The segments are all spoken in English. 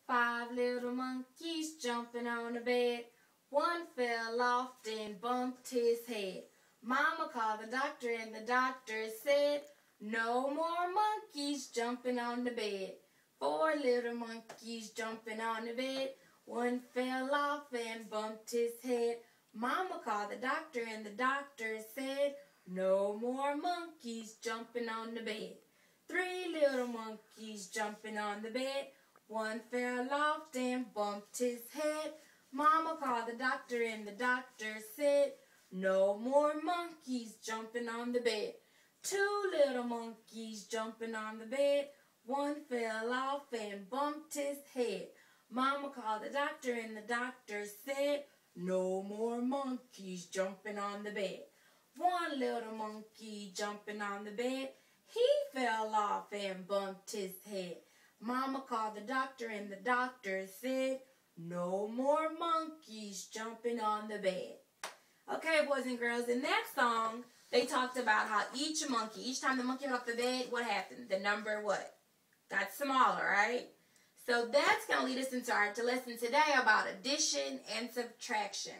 5 little monkeys jumping on the bed. One fell off and bumped his head. Mama called the doctor and the doctor said, no more monkeys jumping on the bed. 4 little monkeys jumping on the bed. One fell off and bumped his head. Mama called the doctor and the doctor said, no more monkeys jumping on the bed. 3 little monkeys jumping on the bed. One fell off and bumped his head. Mama called the doctor and the doctor said, no more monkeys jumping on the bed. 2 little monkeys jumping on the bed. One fell off and bumped his head. Mama called the doctor and the doctor said, no more monkeys jumping on the bed. 1 little monkey jumping on the bed. He fell off and bumped his head. Mama called the doctor and the doctor said, no more monkeys jumping on the bed. Okay, boys and girls, in that song, they talked about how each time the monkey went off the bed, what happened? The number what? Got smaller, right? So that's going to lead us into our lesson today about addition and subtraction.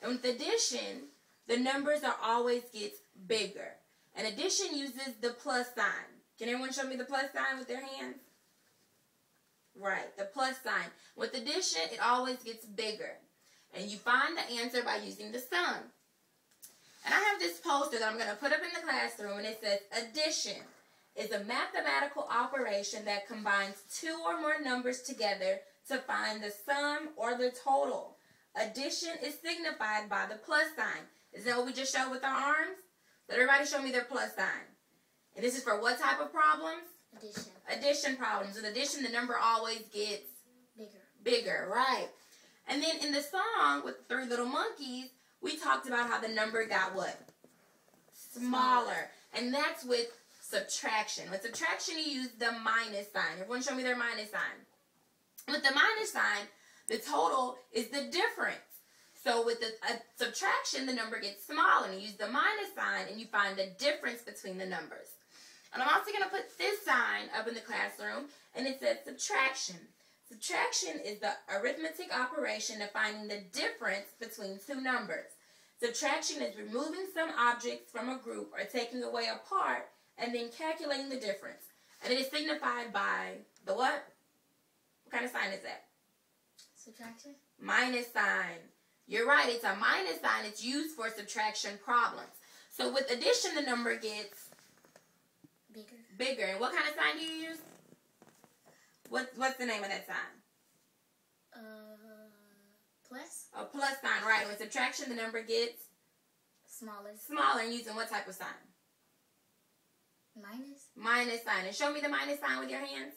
And with addition, the numbers are always gets bigger. And addition uses the plus sign. Can everyone show me the plus sign with their hands? Right, the plus sign. With addition, it always gets bigger. And you find the answer by using the sum. And I have this poster that I'm going to put up in the classroom, and it says, addition is a mathematical operation that combines 2 or more numbers together to find the sum or the total. Addition is signified by the plus sign. Isn't that what we just showed with our arms? So everybody show me their plus sign. And this is for what type of problems? Addition. Addition problems. With addition, the number always gets bigger, right? And then in the song with 3 little monkeys, we talked about how the number got what? Smaller. And that's with subtraction. With subtraction, you use the minus sign. Everyone show me their minus sign. With the minus sign, the total is the difference. So with the subtraction, the number gets smaller. And you use the minus sign, and you find the difference between the numbers. And I'm also going to put this sign up in the classroom, and it says subtraction. Subtraction is the arithmetic operation of finding the difference between 2 numbers. Subtraction is removing some objects from a group or taking away a part and then calculating the difference. And it is signified by the what? What kind of sign is that? Subtraction. Minus sign. You're right, it's a minus sign. It's used for subtraction problems. So with addition, the number gets bigger. And what kind of sign do you use? What's the name of that sign? Plus. A plus sign, right. With subtraction, the number gets smaller. And using what type of sign? Minus sign. And show me the minus sign with your hands.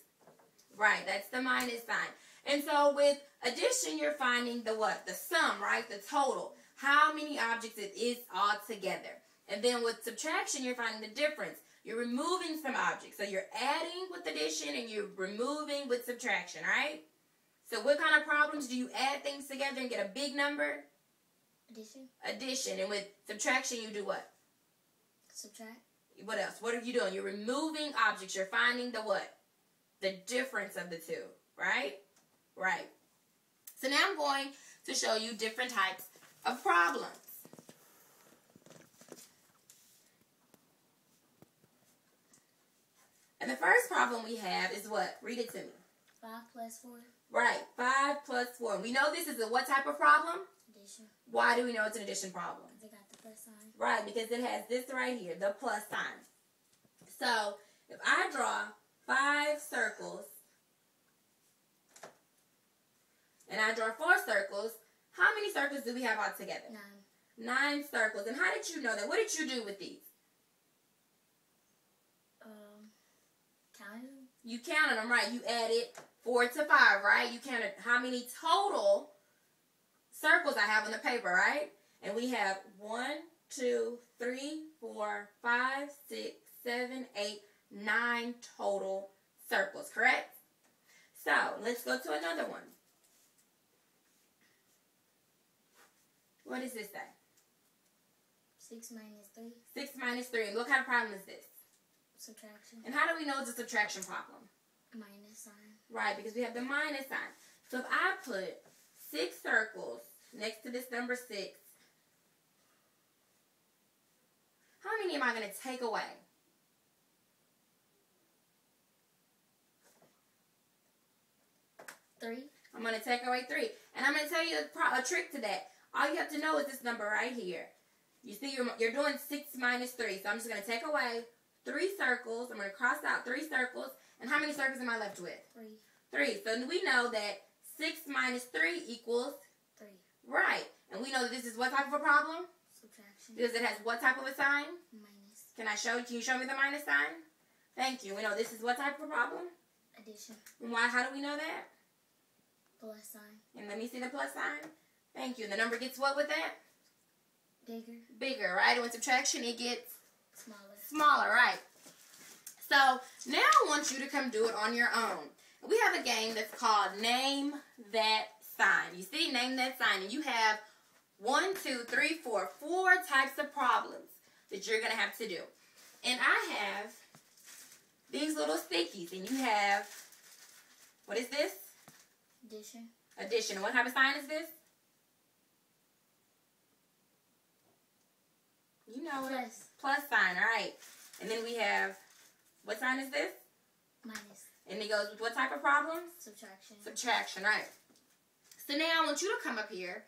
Right, that's the minus sign. And so with addition, you're finding the what? The sum, right? The total. How many objects it is all together. And then with subtraction, you're finding the difference. You're removing some objects. So you're adding with addition and you're removing with subtraction, right? So what kind of problems do you add things together and get a big number? Addition. And with subtraction, you do what? Subtract. What else? What are you doing? You're removing objects. You're finding the what? The difference of the 2, right? Right. So now I'm going to show you different types of problems. And the first problem we have is what? Read it to me. 5 plus 4. Right. 5 plus 4. We know this is a what type of problem? Addition. Why do we know it's an addition problem? Because it got the plus sign. Right, because it has this right here, the plus sign. So, if I draw 5 circles, and I draw 4 circles, how many circles do we have all together? 9. 9 circles. And how did you know that? What did you do with these? Counted them. You counted them, right? You added 4 to 5, right? You counted how many total circles I have on the paper, right? And we have 1, 2, 3, 4, 5, 6, 7, 8, 9 total circles, correct? So, let's go to another one. What does this say? 6 minus 3. 6 minus 3. And what kind of problem is this? Subtraction. And how do we know it's a subtraction problem? Minus sign. Right, because we have the minus sign. So if I put 6 circles next to this number 6, how many am I going to take away? Three. I'm going to take away 3. And I'm going to tell you a trick to that. All you have to know is this number right here. You see, you're doing 6 minus 3. So I'm just going to take away 3 circles. I'm going to cross out 3 circles. And how many circles am I left with? 3. So we know that 6 minus 3 equals 3. Right. And we know that this is what type of a problem? Subtraction. Because it has what type of a sign? Minus. Can you show me the minus sign? Thank you. We know this is what type of a problem? Addition. And why? How do we know that? Plus sign. And let me see the plus sign. Thank you. And the number gets what with that? Bigger. Bigger, right? And with subtraction, it gets smaller. Smaller, right. So now I want you to come do it on your own. We have a game that's called Name That Sign. You see, Name That Sign. And you have 1, 2, 3, 4 types of problems that you're going to have to do. And I have these little stickies. And you have, what is this? Addition. Addition. And what type of sign is this? You know it. Plus. Plus sign, all right. And then we have, what sign is this? Minus. And it goes with what type of problems? Subtraction. Subtraction, right. So now I want you to come up here,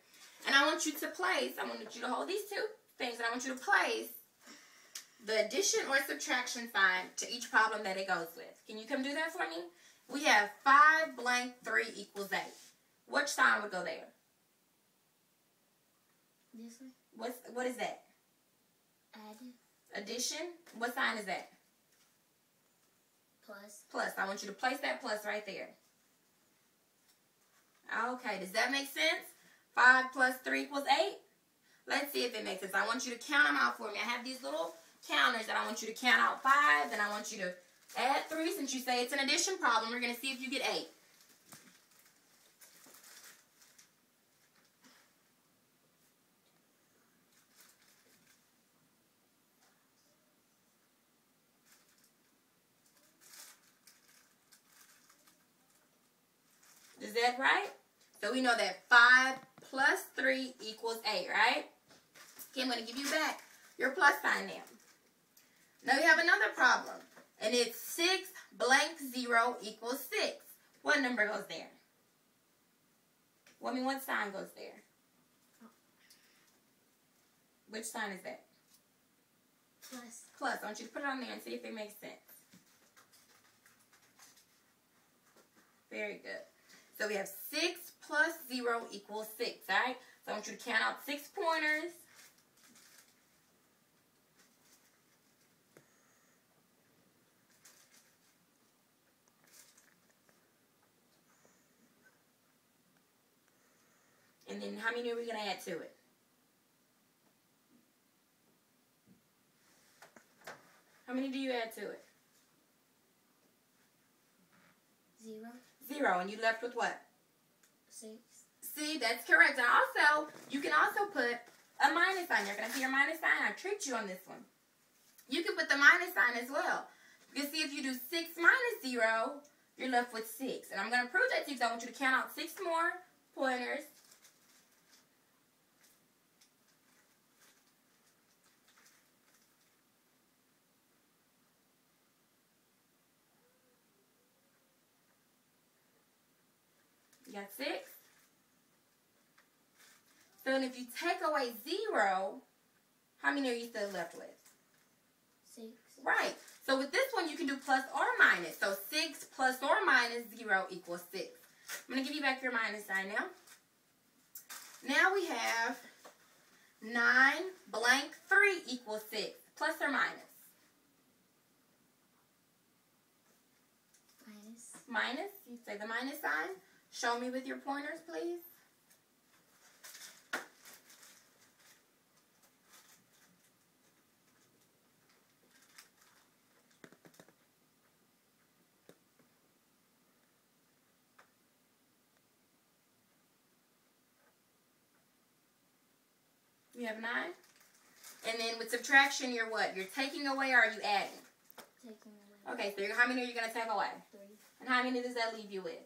and I want you to place, I want you to hold these 2 things, and I want you to place the addition or subtraction sign to each problem that it goes with. Can you come do that for me? We have 5 blank 3 equals 8. Which sign would go there? This one. What is that? Add. Addition? What sign is that? Plus. Plus. I want you to place that plus right there. Okay, does that make sense? 5 plus 3 equals 8? Let's see if it makes sense. I want you to count them out for me. I have these little counters that I want you to count out 5, and I want you to add 3. Since you say it's an addition problem, we're going to see if you get 8. Is that right? So we know that 5 plus 3 equals 8, right? Okay, I'm going to give you back your plus sign now. Now we have another problem. And it's 6 blank 0 equals 6. What number goes there? Well, what sign goes there? Which sign is that? Plus. Plus. I want you to put it on there and see if it makes sense. Very good. So we have 6 plus 0 equals 6, all right? So I want you to count out 6 pointers. And then how many are we going to add to it? How many do you add to it? 0. 0. And you left with what? 6. See, that's correct. And also, you can also put a minus sign. You're going to see your minus sign. I tricked you on this one. You can put the minus sign as well. You can see if you do 6 minus 0, you're left with 6. And I'm going to prove that to you, so I want you to count out 6 more pointers. You got 6? So then if you take away 0, how many are you still left with? 6. Right. So with this one, you can do plus or minus. So 6 plus or minus 0 equals 6. I'm going to give you back your minus sign now. Now we have 9 blank 3 equals 6. Plus or minus? Minus. Minus. You say the minus sign. Show me with your pointers, please. We have 9. And then with subtraction, you're what? You're taking away or are you adding? Taking away. Okay, so how many are you going to take away? 3. And how many does that leave you with?